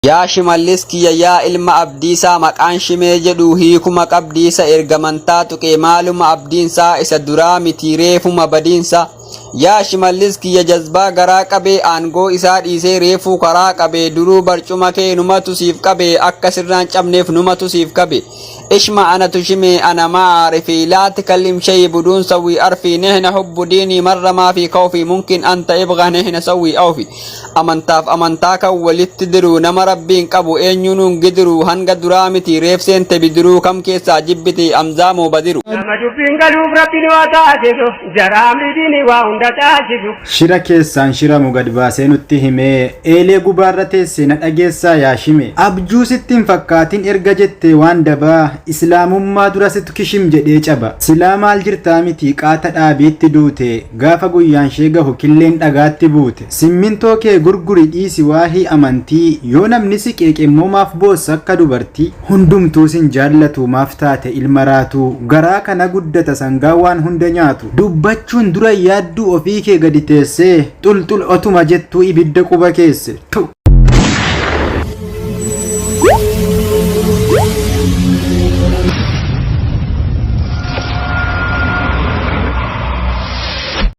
Yaa shimallis kiyya yaa ilma abdiisaa maqaan shimee jedhu hiikuma qabdiisa ergamantaa tuqee maaluma abdiinsaa isa duraa miti reefuma badiinsa. Yaa shimallis kiyya jazbaa garaa qabee aangoo isaa dhiisee reefuu karaa qabee duruu barcuma kee numatu siif qabee akka sirraan cabneef numatu siif qabe. Ishma ana tushime ana maarifi laa tikallim shay budun sawi arfi nehna hubbu diini marra maa fi kawfi mumkin anta ibga nehna sawi awfi. Amantaaf amantaa kan walitti diru nama rabbiin qabu eenyunuun gidiru hanga duraa miti reef seente bidiruu kam keessaa jibbiti amzaamoo badiru. Shira keessaan shiramu gad baasee nutti himee eelee gubaarra teesse na dhageessaa yaa shime abjuu sittiin fakkaatin erga jettee waan dabaa islaamummaa dura situ kishim jedhee caba silaa maal jirtaa miti qaata dhaabeetti duute gaafa guyyaan shee gahu killeen dhagaatti buute simmintoo kee gurguri dhiisi waahii amantii yoo namni si qeeqemmoo maaf boossa akka dubartii hundumtuu sin jaallatu maaf taate ilma raatu garaa kana guddata sangaa waan hunda nyaatu dubbachuun dura yaadduu ofii kee gadi teessee xulxul otuma jettuu ibidda quba keesse.